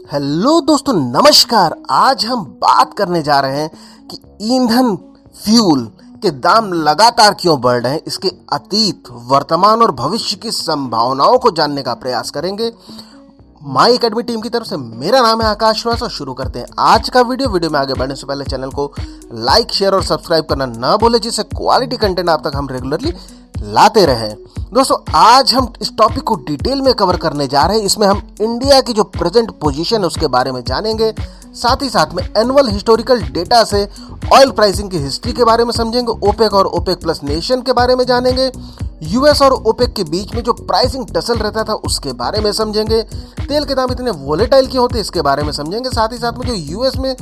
Hello दोस्तों, नमस्कार। आज हम बात करने जा रहे हैं कि ईंधन फ्यूल के दाम लगातार क्यों बढ़ रहे हैं। इसके अतीत, वर्तमान और भविष्य की संभावनाओं को जानने का प्रयास करेंगे। माई एकेडमी टीम की तरफ से मेरा नाम है आकाश श्वास और शुरू करते हैं आज का वीडियो में आगे बढ़ने से पहले चैनल को लाइक, शेयर और सब्सक्राइब करना ना भूलें, जिससे क्वालिटी कंटेंट आप तक हम रेगुलरली लाते रहें। दोस्तों, आज हम इस टॉपिक को डिटेल में कवर करने जा रहे हैं। इसमें हम इंडिया की जो प्रेजेंट पोजीशन है उसके बारे में जानेंगे, साथ ही साथ में एनुअल हिस्टोरिकल डेटा से ऑयल प्राइसिंग की हिस्ट्री के बारे में समझेंगे, ओपेक और ओपेक प्लस नेशन के बारे में जानेंगे, यूएस और ओपेक के बीच में जो प्राइसिंग टसल रहता था उसके बारे में समझेंगे, तेल के दाम इतने वोलेटाइल क्यों होते हैं इसके बारे में समझेंगे, साथ ही साथ में जो यूएस में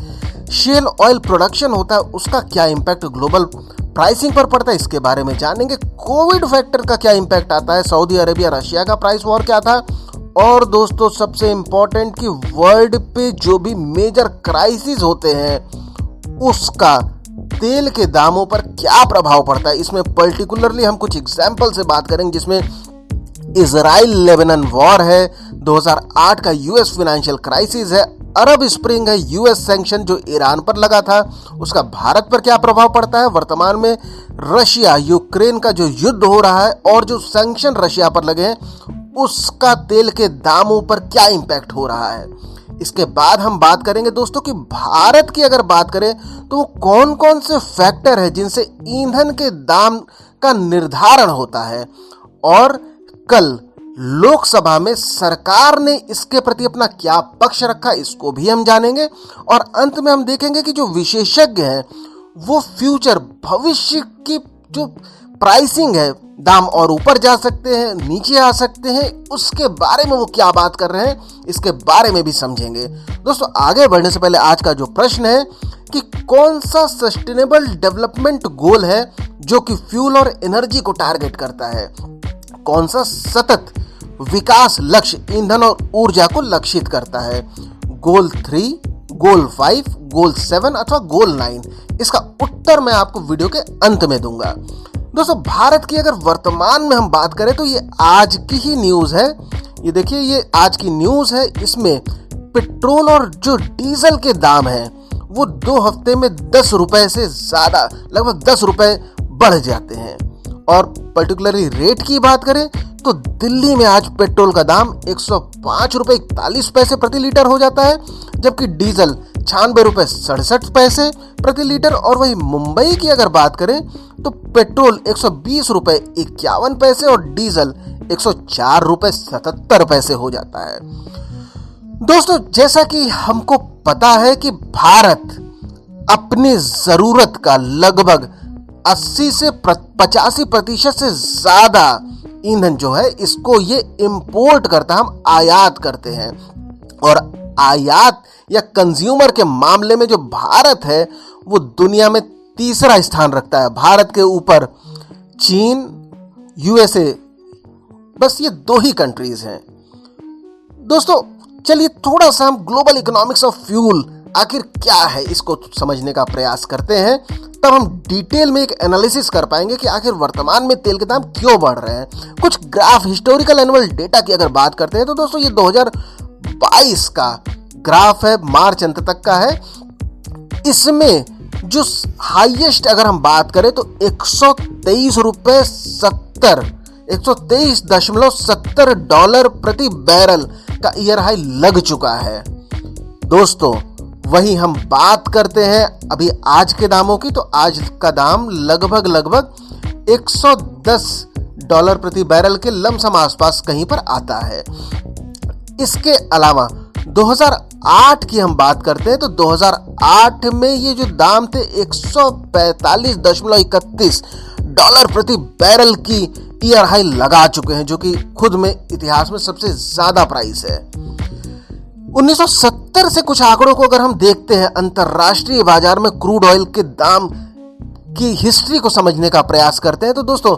शेल ऑयल प्रोडक्शन होता है उसका क्या इंपैक्ट ग्लोबल प्राइसिंग पर पड़ता है इसके बारे में जानेंगे, कोविड फैक्टर का क्या इंपैक्ट आता है, सऊदी अरेबिया रशिया का प्राइस वॉर क्या था, और दोस्तों सबसे इंपॉर्टेंट कि वर्ल्ड पे जो भी मेजर क्राइसिस होते हैं उसका तेल के दामों पर क्या प्रभाव पड़ता है। इसमें पर्टिकुलरली हम कुछ एग्जाम्पल से बात करेंगे, जिसमें इजराइल लेबनान वॉर है, 2008 का यूएस फाइनेंशियल क्राइसिस है, अरब स्प्रिंग है, यूएस सैंक्शन जो ईरान पर लगा था उसका भारत पर क्या प्रभाव पड़ता है, वर्तमान में रशिया यूक्रेन का जो युद्ध हो रहा है और जो सैंक्शन रशिया पर लगे हैं उसका तेल के दामों पर क्या इंपैक्ट हो रहा है। इसके बाद हम बात करेंगे दोस्तों कि भारत की अगर बात करें तो वो कौन कौन से फैक्टर है जिनसे ईंधन के दाम का निर्धारण होता है, और कल लोकसभा में सरकार ने इसके प्रति अपना क्या पक्ष रखा इसको भी हम जानेंगे, और अंत में हम देखेंगे कि जो विशेषज्ञ हैं वो फ्यूचर भविष्य की जो प्राइसिंग है, दाम और ऊपर जा सकते हैं, नीचे आ सकते हैं, उसके बारे में वो क्या बात कर रहे हैं इसके बारे में भी समझेंगे। दोस्तों, आगे बढ़ने से पहले आज का जो प्रश्न है कि कौन सा सस्टेनेबल डेवलपमेंट गोल है जो कि फ्यूल और एनर्जी को टारगेट करता है, कौन सा सतत विकास लक्ष्य ईंधन और ऊर्जा को लक्षित करता है, गोल 3, गोल 5, गोल 7 अथवा गोल 9। इसका उत्तर मैं आपको वीडियो के अंत में दूंगा। दोस्तों, भारत की अगर वर्तमान में हम बात करें तो ये आज की ही न्यूज़ है। ये देखिए, ये आज की न्यूज़ है। इसमें पेट्रोल और जो डीजल के दाम हैं वो 2 हफ्ते में 10 रुपए से ज़्यादा, लगभग 10 रुपए बढ़ जाते हैं। और पर्टिकुलरली रेट की बात करें तो दिल्ली में आज पेट्रोल का दाम 105 रुपये 41 पैसे प्रति लीटर हो जाता है, जबकि डीजल 96 रुपये 67 पैसे प्रति लीटर। और वही मुंबई की अगर बात करें तो पेट्रोल 120 रुपये 51 पैसे और डीजल 104 रुपये 77 पैसे हो जाता है। दोस्तों, जैसा कि हमको पता है कि भारत अपनी ज़रूरत का लगभग 80 से 85% से ज़्यादा ईंधन जो है इसको ये इंपोर्ट करता है, हम आयात करते हैं। और आयात या कंज्यूमर के मामले में जो भारत है वो दुनिया में तीसरा स्थान रखता है। भारत के ऊपर चीन, यूएसए, बस ये 2 ही कंट्रीज हैं। दोस्तों, चलिए थोड़ा सा हम ग्लोबल इकोनॉमिक्स ऑफ फ्यूल आखिर क्या है इसको समझने का प्रयास करते हैं, तब हम डिटेल में एक एनालिसिस कर पाएंगे कि आखिर वर्तमान में तेल के दाम क्यों बढ़ रहे हैं। कुछ ग्राफ, हिस्टोरिकल एनुअल डेटा की अगर बात करते हैं तो दोस्तों ये 2022 का ग्राफ है, मार्च अंत तक का है। इसमें जो हाईएस्ट अगर हम बात करें तो 123.70 डॉलर प्रति बैरल का ईयर हाई लग चुका है। दोस्तों, वहीं हम बात करते हैं अभी आज के दामों की, तो आज का दाम लगभग $110 प्रति बैरल के लमसम आसपास कहीं पर आता है। इसके अलावा 2008 की हम बात करते हैं तो 2008 में ये जो दाम थे $145.31 प्रति बैरल की ईयर हाई लगा चुके हैं, जो कि खुद में इतिहास में सबसे ज्यादा प्राइस है। 1970 से कुछ आंकड़ों को अगर हम देखते हैं अंतरराष्ट्रीय बाजार में क्रूड ऑयल के दाम की हिस्ट्री को समझने का प्रयास करते हैं तो दोस्तों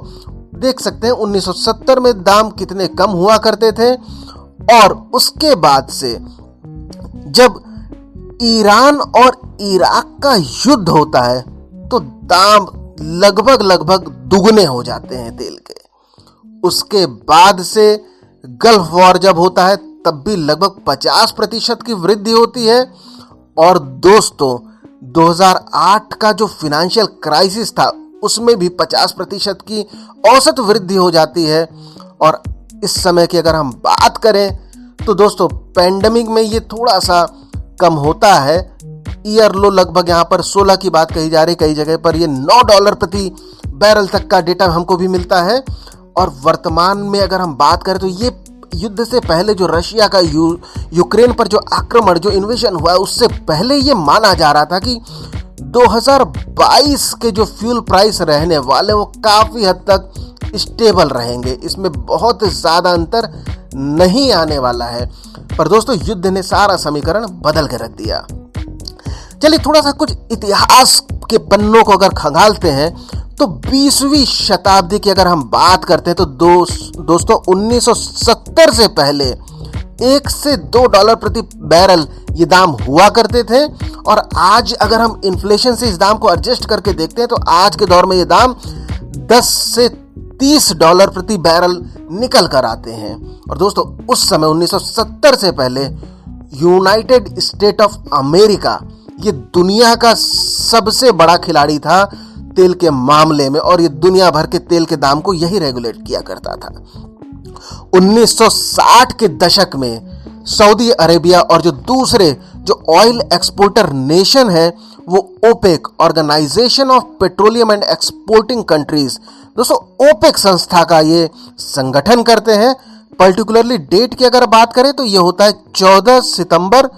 देख सकते हैं 1970 में दाम कितने कम हुआ करते थे, और उसके बाद से जब ईरान और इराक का युद्ध होता है तो दाम लगभग दुगने हो जाते हैं तेल के। उसके बाद से गल्फ वॉर जब होता है तब भी लगभग 50% की वृद्धि होती है। और दोस्तों 2008 का जो फाइनेंशियल क्राइसिस था उसमें भी 50% की औसत वृद्धि हो जाती है। और इस समय की अगर हम बात करें तो दोस्तों पैंडेमिक में ये थोड़ा सा कम होता है। ईयर लो लगभग यहाँ पर 16 की बात कही जा रही, कई जगह पर ये $9 प्रति बैरल तक का डेटा हमको भी मिलता है। और वर्तमान में अगर हम बात करें तो ये युद्ध से पहले जो रशिया का यूक्रेन पर जो आक्रमण, जो इन्वेजन हुआ है, उससे पहले ये माना जा रहा था कि 2022 के जो फ्यूल प्राइस रहने वाले वो काफ़ी हद तक स्टेबल रहेंगे, इसमें बहुत ज़्यादा अंतर नहीं आने वाला है। पर दोस्तों युद्ध ने सारा समीकरण बदल के रख दिया। चलिए थोड़ा सा कुछ इतिहास के पन्नों को अगर खंगालते हैं तो 20वीं शताब्दी की अगर हम बात करते हैं तो दोस्तों 1970 से पहले $1 से $2 प्रति बैरल ये दाम हुआ करते थे। और आज अगर हम इन्फ्लेशन से इस दाम को एडजस्ट करके देखते हैं तो आज के दौर में ये दाम $10 से $30 प्रति बैरल निकल कर आते हैं। और दोस्तों उस समय 1970 से पहले यूनाइटेड स्टेट ऑफ अमेरिका ये दुनिया का सबसे बड़ा खिलाड़ी था तेल के मामले में, और ये दुनिया भर के तेल के दाम को यही रेगुलेट किया करता था। 1960 के दशक में सऊदी अरेबिया और जो दूसरे जो ऑयल एक्सपोर्टर नेशन है वो OPEC, organisation of petroleum and exporting countries, दोस्तों ओपेक संस्था का ये संगठन करते हैं। पर्टिकुलरली डेट की अगर बात करें तो ये होता है 14 सितंबर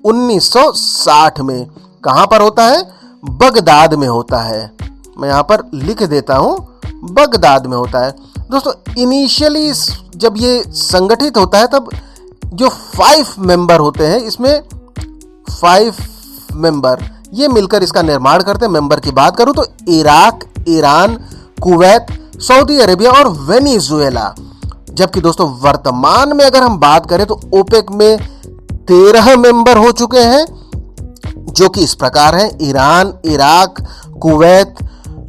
1960 में। कहां पर होता है? बगदाद में होता है। मैं यहां पर लिख देता हूं, बगदाद में होता है। दोस्तों इनिशियली जब ये संगठित होता है तब जो 5 मेंबर होते हैं, इसमें 5 मेंबर ये मिलकर इसका निर्माण करते हैं। मेंबर की बात करूं तो Iraq, Iran, Kuwait, Saudi Arabia और वेनेजुएला। जबकि दोस्तों वर्तमान में अगर हम बात करें तो ओपेक में 13 मेंबर हो चुके हैं, जो कि इस प्रकार हैं: Iran, Iraq, Kuwait,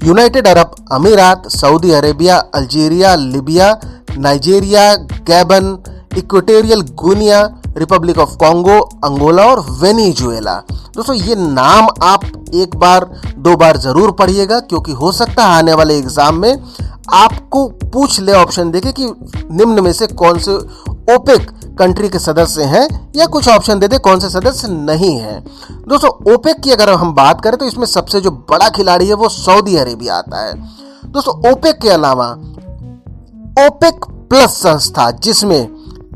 United Arab Emirates, Saudi Arabia, Algeria, Libya, Nigeria, Gabon, Equatorial Guinea, Republic of Congo, Angola और वेनेजुएला। दोस्तों ये नाम आप एक बार 2 बार जरूर पढ़िएगा, क्योंकि हो सकता है आने वाले एग्जाम में आपको पूछ ले ऑप्शन देके कि निम्न में से कौन से ओपेक कंट्री के सदस्य हैं, या कुछ ऑप्शन दे दे कौन से सदस्य नहीं हैं। दोस्तों ओपेक की अगर हम बात करें तो इसमें सबसे जो बड़ा खिलाड़ी है वो सऊदी अरेबिया आता है। दोस्तों ओपेक के अलावा ओपेक प्लस संस्था, जिसमें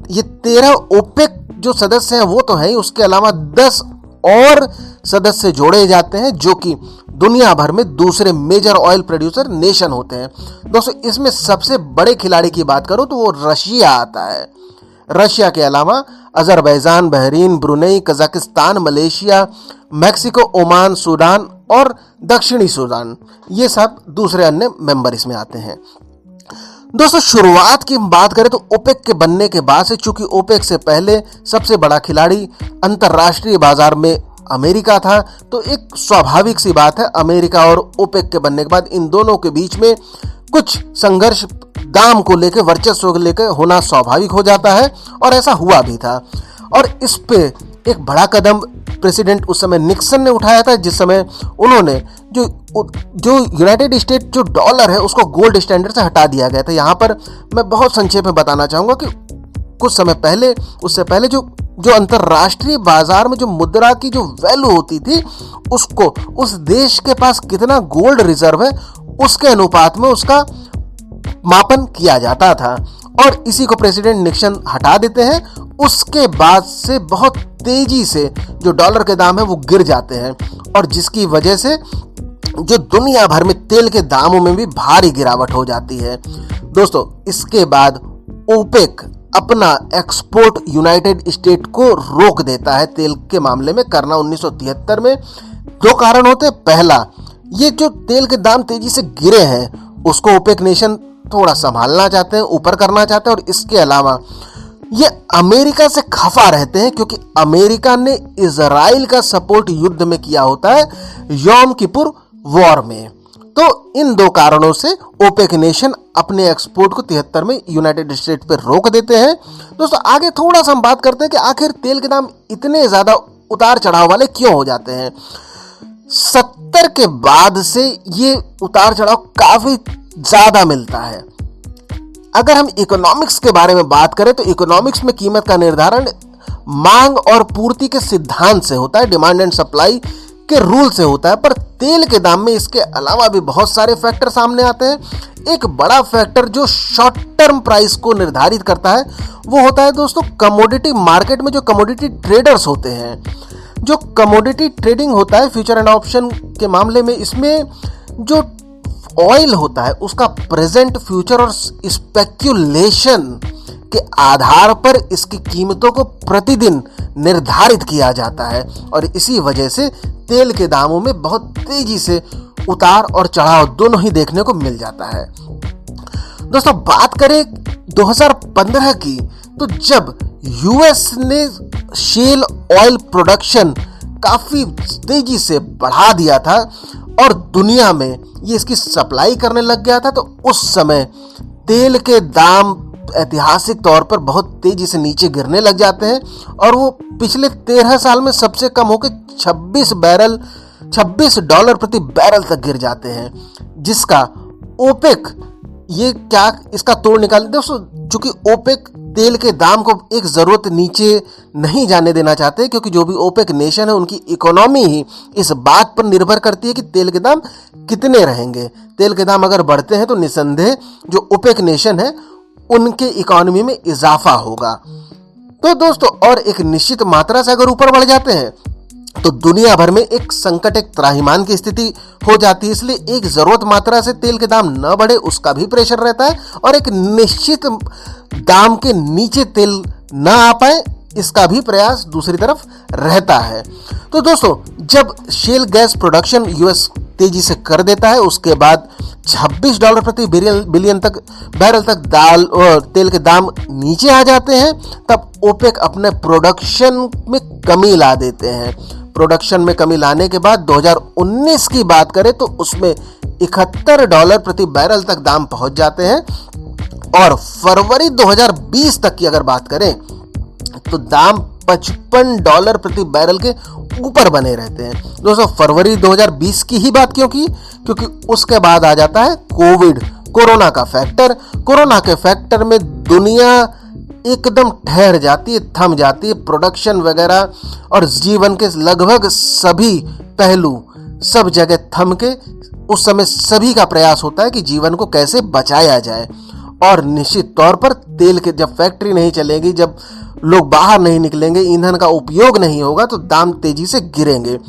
ये 13 ओपेक जो सदस्य हैं वो तो है ही, उसके अलावा 10 और सदस्य जोड़े जाते हैं जो कि दुनिया भर में दूसरे मेजर ऑयल प्रोड्यूसर नेशन होते हैं। दोस्तों इसमें सबसे बड़े खिलाड़ी की बात करूं तो वो रशिया आता है। रशिया के अलावा Azerbaijan, Bahrain, Brunei, Kazakhstan, Malaysia, Mexico, Oman, Sudan और दक्षिणी सूडान, ये सब दूसरे अन्य मेंबर इसमें आते हैं। दोस्तों शुरुआत की बात करें तो ओपेक के बनने के बाद से, चूंकि ओपेक से पहले सबसे बड़ा खिलाड़ी अंतर्राष्ट्रीय बाजार में अमेरिका था, तो एक स्वाभाविक सी बात है अमेरिका और ओपेक के बनने के बाद इन दोनों के बीच में कुछ संघर्ष दाम को लेकर, वर्चस्व को लेकर होना स्वाभाविक हो जाता है, और ऐसा हुआ भी था। और इस पे एक बड़ा कदम प्रेसिडेंट उस समय निक्सन ने उठाया था, जिस समय उन्होंने जो यूनाइटेड स्टेट जो डॉलर है उसको गोल्ड स्टैंडर्ड से हटा दिया गया था। यहाँ पर मैं बहुत संक्षेप में बताना चाहूँगा कि कुछ समय पहले, उससे पहले जो अंतर्राष्ट्रीय बाजार में जो मुद्रा की जो वैल्यू होती थी, उसको उस देश के पास कितना गोल्ड रिजर्व है उसके अनुपात में उसका मापन किया जाता था, और इसी को प्रेसिडेंट निक्सन हटा देते हैं। उसके बाद से बहुत तेजी से जो डॉलर के दाम है वो गिर जाते हैं, और जिसकी वजह से जो दुनिया भर में तेल के दामों में भी भारी गिरावट हो जाती है। दोस्तों इसके बाद ओपेक अपना एक्सपोर्ट यूनाइटेड स्टेट को रोक देता है तेल के मामले में करना 1973 में। 2 कारण होते हैं। पहला, ये जो तेल के दाम तेजी से गिरे हैं उसको ओपेक नेशन थोड़ा संभालना चाहते हैं, ऊपर करना चाहते हैं, और इसके अलावा ये अमेरिका से खफा रहते हैं, क्योंकि अमेरिका ने इजराइल का सपोर्ट युद्ध में किया होता है, यौम किपुर वॉर में। तो इन दो कारणों से ओपेक नेशन अपने एक्सपोर्ट को 73 में यूनाइटेड स्टेट पे रोक देते हैं। दोस्तों आगे थोड़ा सा हम बात करते हैं कि आखिर तेल के दाम इतने ज्यादा उतार चढ़ाव वाले क्यों हो जाते हैं। 70 के बाद से ये उतार चढ़ाव काफी ज्यादा मिलता है। अगर हम इकोनॉमिक्स के बारे में बात करें तो इकोनॉमिक्स में कीमत का निर्धारण मांग और पूर्ति के सिद्धांत से होता है, डिमांड एंड सप्लाई के रूल से होता है। पर तेल के दाम में इसके अलावा भी बहुत सारे फैक्टर सामने आते हैं। एक बड़ा फैक्टर जो शॉर्ट टर्म प्राइस को निर्धारित करता है वो होता है दोस्तों कमोडिटी मार्केट में जो कमोडिटी ट्रेडर्स होते हैं। जो कमोडिटी ट्रेडिंग होता है फ्यूचर एंड ऑप्शन के मामले में, इसमें जो ऑयल होता है उसका प्रेजेंट, फ्यूचर और स्पेक्यूलेशन के आधार पर इसकी कीमतों को प्रतिदिन निर्धारित किया जाता है और इसी वजह से तेल के दामों में बहुत तेजी से उतार और चढ़ाव दोनों ही देखने को मिल जाता है। दोस्तों बात करें 2015 की, तो जब यूएस ने शेल ऑयल प्रोडक्शन काफी तेजी से बढ़ा दिया था और दुनिया में ये इसकी सप्लाई करने लग गया था, तो उस समय तेल के दाम ऐतिहासिक तौर पर बहुत तेजी से नीचे गिरने लग जाते हैं और वो पिछले 13 साल में सबसे कम होकर $26 प्रति बैरल तक गिर जाते हैं, जिसका ओपेक ये क्या इसका तोड़ निकाल। दोस्तों चूंकि ओपेक तेल के दाम को एक जरूरत नीचे नहीं जाने देना चाहते, क्योंकि जो भी ओपेक नेशन है उनकी इकोनॉमी ही इस बात पर निर्भर करती है कि तेल के दाम कितने रहेंगे। तेल के दाम अगर बढ़ते हैं तो निसंदेह जो ओपेक नेशन है उनके इकोनॉमी में इजाफा होगा। तो दोस्तों और एक निश्चित मात्रा से अगर ऊपर बढ़ जाते हैं तो दुनिया भर में एक संकट, एक त्राहिमाम की स्थिति हो जाती है। इसलिए एक जरूरत मात्रा से तेल के दाम न बढ़े उसका भी प्रेशर रहता है और एक निश्चित दाम के नीचे तेल न आ पाए इसका भी प्रयास दूसरी तरफ रहता है। तो दोस्तों जब शेल गैस प्रोडक्शन यूएस तेजी से कर देता है, उसके बाद $26 प्रति बैरल तक दाल और तेल के दाम नीचे आ जाते हैं, तब ओपेक अपने प्रोडक्शन में कमी ला देते हैं। प्रोडक्शन में कमी लाने के बाद 2019 की बात करें तो उसमें $71 प्रति बैरल तक दाम पहुंच जाते हैं और फरवरी 2020 तक की अगर बात करें तो दाम $55 प्रति बैरल के ऊपर बने रहते हैं। दोस्तों फरवरी 2020 की ही बात क्यों की, क्योंकि उसके बाद आ जाता है कोरोना का फैक्टर। कोरोना के फैक्टर में दुनिया एकदम ठहर जाती है, थम जाती है। प्रोडक्शन वगैरह और जीवन के लगभग सभी पहलू सब जगह थम के उस समय सभी का प्रयास होता है कि जीवन को कैसे बचाया जाए। और निश्चित तौर पर तेल के जब फैक्ट्री नहीं चलेगी, जब लोग बाहर नहीं निकलेंगे, ईंधन का उपयोग नहीं होगा, तो दाम तेजी से गिरेंगे।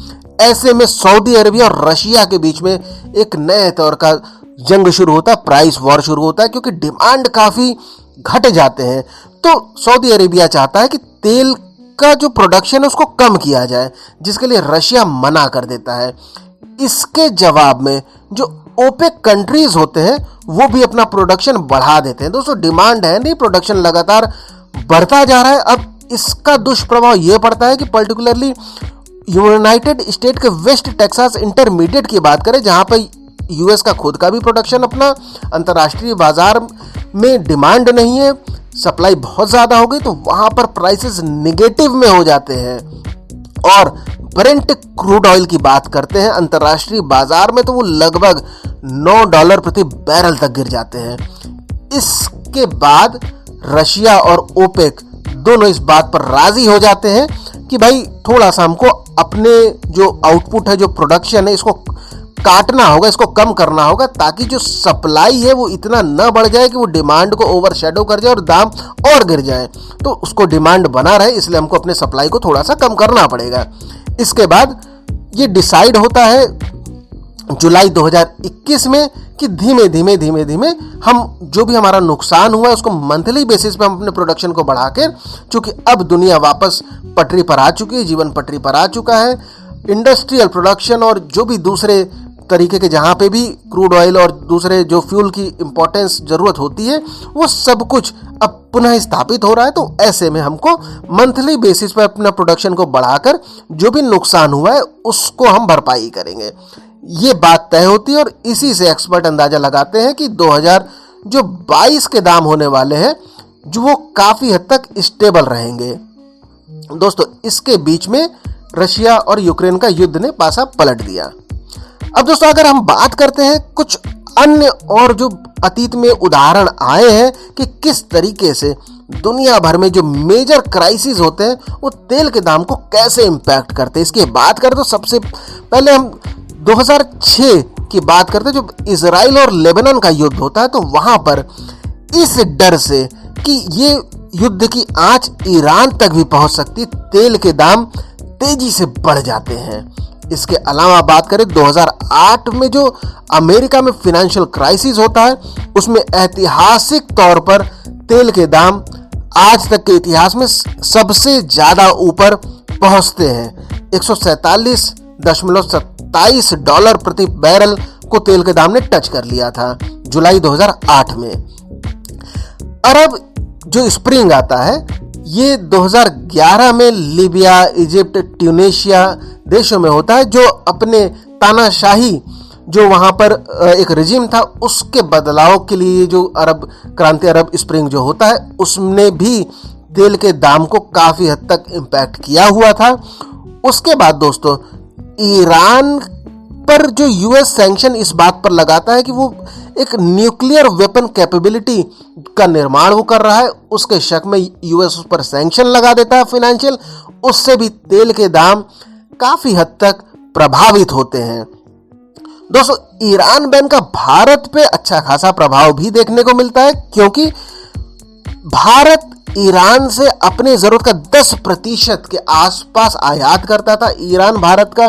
ऐसे में सऊदी अरेबिया और रशिया के बीच में एक नए तौर का जंग शुरू होता है, प्राइस वॉर शुरू होता है, क्योंकि डिमांड काफी घट जाते हैं। तो सऊदी अरेबिया चाहता है कि तेल का जो प्रोडक्शन है उसको कम किया जाए, जिसके लिए रशिया मना कर देता है। इसके जवाब में जो ओपेक कंट्रीज होते हैं वो भी अपना प्रोडक्शन बढ़ा देते हैं। दोस्तों डिमांड है नहीं, प्रोडक्शन लगातार बढ़ता जा रहा है। अब इसका दुष्प्रभाव ये पड़ता है कि पर्टिकुलरली यूनाइटेड स्टेट के वेस्ट टेक्सास इंटरमीडिएट की बात करें, जहां पर यूएस का खुद का भी प्रोडक्शन अपना अंतर्राष्ट्रीय बाजार में डिमांड नहीं है, सप्लाई बहुत ज्यादा हो गई, तो वहां पर प्राइसेस निगेटिव में हो जाते हैं। और ब्रेंट क्रूड ऑयल की बात करते हैं अंतर्राष्ट्रीय बाजार में, तो वो लगभग $9 प्रति बैरल तक गिर जाते हैं। इसके बाद रशिया और ओपेक दोनों इस बात पर राजी हो जाते हैं कि भाई थोड़ा सा हमको अपने जो आउटपुट है, जो प्रोडक्शन है, इसको काटना होगा, इसको कम करना होगा, ताकि जो सप्लाई है वो इतना न बढ़ जाए कि वो डिमांड को ओवरशैडो कर जाए और दाम और गिर जाए। तो उसको डिमांड बना रहे, इसलिए हमको अपने सप्लाई को थोड़ा सा कम करना पड़ेगा। इसके बाद ये डिसाइड होता है जुलाई 2021 में कि धीमे धीमे हम जो भी हमारा नुकसान हुआ है उसको मंथली बेसिस पे हम अपने प्रोडक्शन को बढ़ा के, चूंकि अब दुनिया वापस पटरी पर आ चुकी है, जीवन पटरी पर आ चुका है, इंडस्ट्रियल प्रोडक्शन और जो भी दूसरे तरीके के जहाँ पे भी क्रूड ऑयल और दूसरे जो फ्यूल की इंपॉर्टेंस जरूरत होती है वो सब कुछ अब पुनः स्थापित हो रहा है। तो ऐसे में हमको मंथली बेसिस पर अपना प्रोडक्शन को बढ़ाकर जो भी नुकसान हुआ है उसको हम भरपाई करेंगे। ये बात तय होती है और इसी से एक्सपर्ट अंदाजा लगाते हैं कि 2022 के दाम होने वाले हैं जो वो काफी हद तक स्टेबल रहेंगे। दोस्तों, इसके बीच में रशिया और यूक्रेन का युद्ध ने पासा पलट दिया। अब दोस्तों, अगर हम बात करते हैं कुछ अन्य और जो अतीत में उदाहरण आए हैं कि किस तरीके से दुनिया भर में जो मेजर क्राइसिस होते हैं वो तेल के दाम को कैसे इंपैक्ट करते हैं, इसकी बात करें तो सबसे पहले हम 2006 की बात करते हैं, जब इजराइल और लेबनान का युद्ध होता है। तो वहां पर इस डर से कि ये युद्ध की आंच ईरान तक भी पहुंच सकती है, तेल के दाम तेजी से बढ़ जाते हैं। इसके अलावा बात करें 2008 में जो अमेरिका में फाइनेंशियल क्राइसिस होता है, उसमें ऐतिहासिक तौर पर तेल के दाम आज तक के इतिहास में सबसे ज्यादा ऊपर पहुंचते हैं। $147.27 प्रति बैरल को तेल के दाम ने टच कर लिया था जुलाई 2008 में। अरब जो स्प्रिंग आता है ये 2011 में लीबिया, इजिप्ट, ट्यूनीशिया देशों में होता है, जो अपने तानाशाही जो वहां पर एक रिजिम था उसके बदलाव के लिए जो अरब क्रांति, अरब स्प्रिंग जो होता है, उसने भी तेल के दाम को काफी हद तक इम्पैक्ट किया हुआ था। उसके बाद दोस्तों, ईरान पर जो यूएस सैंक्शन इस बात पर लगाता है कि वो एक न्यूक्लियर वेपन कैपेबिलिटी का निर्माण वो कर रहा है, उसके शक में यूएस उस पर सैंक्शन लगा देता है फाइनेंशियल, उससे भी तेल के दाम काफी हद तक प्रभावित होते हैं। दोस्तों, ईरान बैन का भारत पे अच्छा खासा प्रभाव भी देखने को मिलता है, क्योंकि भारत ईरान से अपने जरूरत का 10% के आसपास आयात करता था। ईरान भारत का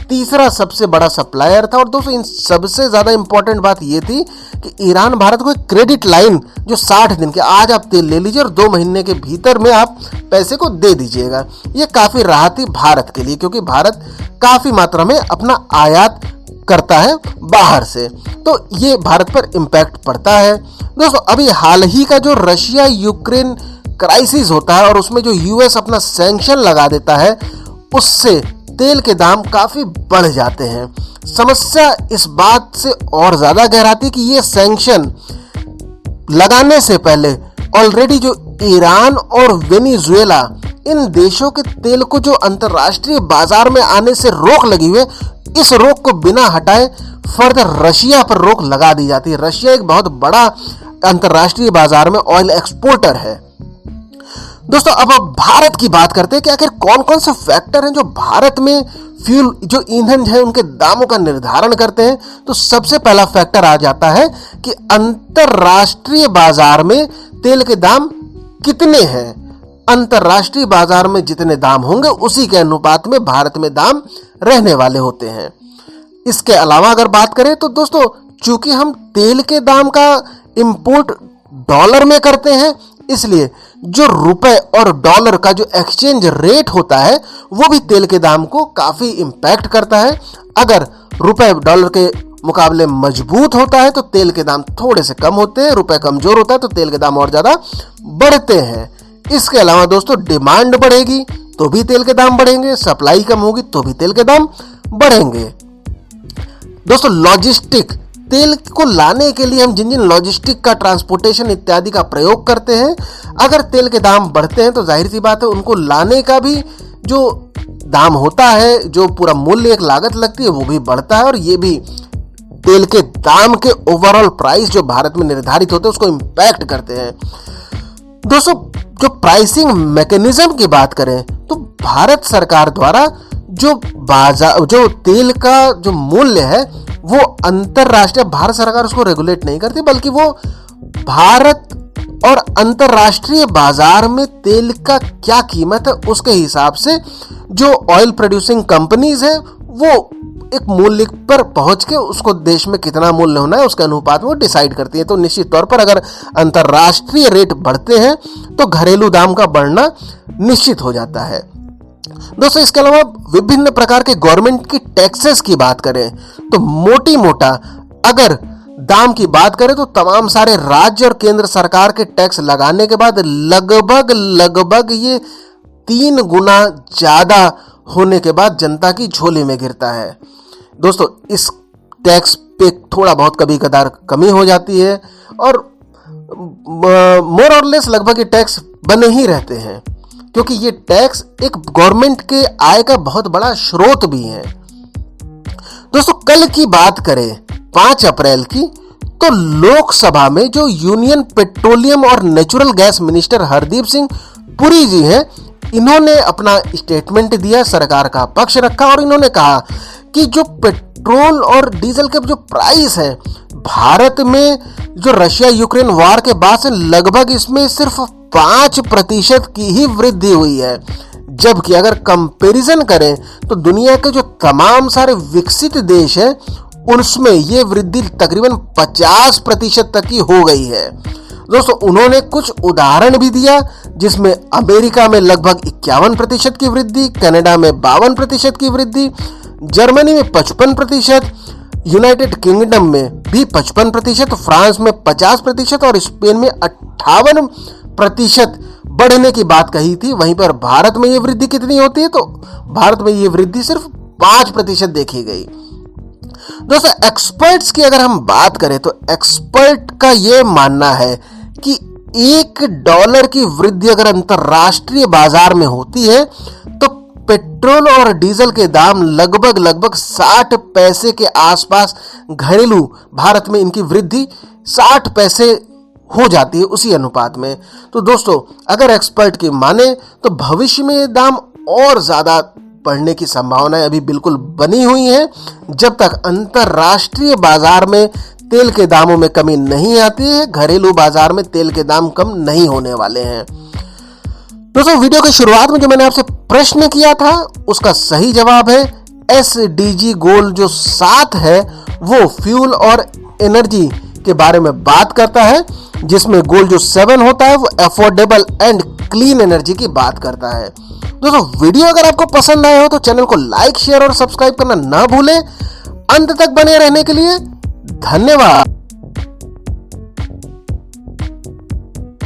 तीसरा सबसे बड़ा सप्लायर था। और दोस्तों, इन सबसे ज्यादा इंपॉर्टेंट बात यह थी कि ईरान भारत को एक क्रेडिट लाइन जो 60 दिन के, आज आप तेल ले लीजिए और 2 महीने के भीतर में आप पैसे को दे दीजिएगा, ये काफी राहत थी भारत के लिए, क्योंकि भारत काफी मात्रा में अपना आयात करता है बाहर से, तो ये भारत पर इम्पैक्ट पड़ता है। दोस्तों, अभी हाल ही का जो रशिया यूक्रेन क्राइसिस होता है और उसमें जो यूएस अपना सैंक्शन लगा देता है, उससे तेल के दाम काफी बढ़ जाते हैं। समस्या इस बात से और ज्यादा गहराती कि ये सैंक्शन लगाने से पहले ऑलरेडी जो ईरान और वेनेजुएला, इन देशों के तेल को जो अंतर्राष्ट्रीय बाजार में आने से रोक लगी हुई है, इस रोक को बिना हटाए फर्दर रशिया पर रोक लगा दी जाती है। रशिया एक बहुत बड़ा अंतर्राष्ट्रीय बाजार में ऑयल एक्सपोर्टर है। दोस्तों, अब भारत की बात करते हैं कि आखिर कौन कौन से फैक्टर हैं जो भारत में फ्यूल, जो ईंधन है, उनके दामों का निर्धारण करते हैं। तो सबसे पहला फैक्टर आ जाता है कि अंतर्राष्ट्रीय बाजार में तेल के दाम कितने हैं। अंतर्राष्ट्रीय बाजार में जितने दाम होंगे उसी के अनुपात में भारत में दाम रहने वाले होते हैं। इसके अलावा अगर बात करें तो दोस्तों, चूंकि हम तेल के दाम का इंपोर्ट डॉलर में करते हैं, इसलिए जो रुपए और डॉलर का जो एक्सचेंज रेट होता है वो भी तेल के दाम को काफी इंपैक्ट करता है। अगर रुपए डॉलर के मुकाबले मजबूत होता है तो तेल के दाम थोड़े से कम होते हैं, रुपए कमजोर होता है तो तेल के दाम और ज्यादा बढ़ते हैं। इसके अलावा दोस्तों, डिमांड बढ़ेगी तो भी तेल के दाम बढ़ेंगे, सप्लाई कम होगी तो भी तेल के दाम बढ़ेंगे। दोस्तों, लॉजिस्टिक, तेल को लाने के लिए हम जिन जिन लॉजिस्टिक का, ट्रांसपोर्टेशन इत्यादि का प्रयोग करते हैं, अगर तेल के दाम बढ़ते हैं तो जाहिर सी बात है उनको लाने का भी जो दाम होता है, जो पूरा मूल्य, एक लागत लगती है, वो भी बढ़ता है और ये भी तेल के दाम के ओवरऑल प्राइस जो भारत में निर्धारित होते हैं उसको इंपैक्ट करते हैं। दोस्तों, जो प्राइसिंग मैकेनिज्म की बात करें तो भारत सरकार द्वारा जो तेल का जो मूल्य है वो अंतरराष्ट्रीय, भारत सरकार उसको रेगुलेट नहीं करती, बल्कि वो भारत और अंतरराष्ट्रीय बाजार में तेल का क्या कीमत है उसके हिसाब से जो ऑयल प्रोड्यूसिंग कंपनीज है वो एक मूल्य पर पहुंच के उसको देश में कितना मूल्य होना है उसके अनुपात में वो डिसाइड करती है। तो निश्चित तौर पर अगर अंतरराष्ट्रीय रेट बढ़ते हैं तो घरेलू दाम का बढ़ना निश्चित हो जाता है। दोस्तों, इसके अलावा विभिन्न प्रकार के गवर्नमेंट की टैक्सेस की बात करें तो मोटी मोटा अगर दाम की बात करें तो तमाम सारे राज्य और केंद्र सरकार के टैक्स लगाने के बाद लगभग ये 3 गुना ज्यादा होने के बाद जनता की झोली में गिरता है। दोस्तों इस टैक्स पे थोड़ा बहुत कभी कदार कमी हो जाती है और मोर और लेस लगभग ये टैक्स बने ही रहते हैं, क्योंकि ये टैक्स एक गवर्नमेंट के आय का बहुत बड़ा स्रोत भी है। दोस्तों कल की बात करें 5 अप्रैल की, तो लोकसभा में जो यूनियन पेट्रोलियम और natural gas minister Hardeep Singh Puri ji हैं, इन्होंने अपना स्टेटमेंट दिया, सरकार का पक्ष रखा और इन्होंने कहा कि जो पेट्रोल और डीजल के जो प्राइस है भारत में जो रशिया यूक्रेन वार के बाद से लगभग इसमें सिर्फ 5% की ही वृद्धि हुई है, जबकि अगर कंपैरिजन करें तो दुनिया के जो तमाम सारे विकसित देश हैं उनमें ये वृद्धि तकरीबन 50% तक की हो गई है। दोस्तों उन्होंने कुछ उदाहरण भी दिया, जिसमें अमेरिका में लगभग 51% की वृद्धि, कनाडा में 52% की वृद्धि, जर्मनी में 55%, यूनाइटेड किंगडम में भी 55%, फ्रांस में 50% और स्पेन में 58% बढ़ने की बात कही थी। वहीं पर भारत में ये वृद्धि कितनी होती है, तो भारत में ये वृद्धि सिर्फ 5% देखी गई। दोस्तों एक्सपर्ट्स की अगर हम बात करें तो एक्सपर्ट का ये मानना है कि $1 की वृद्धि अगर अंतरराष्ट्रीय बाजार में होती है तो पेट्रोल और डीजल के दाम लगभग 60 पैसे के आसपास, घरेलू भारत में इनकी वृद्धि 60 पैसे हो जाती है उसी अनुपात में। तो दोस्तों अगर एक्सपर्ट की माने तो भविष्य में ये दाम और ज्यादा बढ़ने की संभावनाएं अभी बिल्कुल बनी हुई हैं, जब तक अंतरराष्ट्रीय बाजार में तेल के दामों में कमी नहीं आती है, घरेलू बाजार में तेल के दाम कम नहीं होने वाले हैं। दोस्तों वीडियो की शुरुआत में जो मैंने आपसे प्रश्न किया था उसका सही जवाब है SDG गोल जो 7 है वो फ्यूल और एनर्जी के बारे में बात करता है, जिसमें गोल जो 7 होता है वो अफोर्डेबल एंड क्लीन एनर्जी की बात करता है। दोस्तों वीडियो अगर आपको पसंद आया हो तो चैनल को लाइक, शेयर और सब्सक्राइब करना ना भूलें। अंत तक बने रहने के लिए धन्यवाद।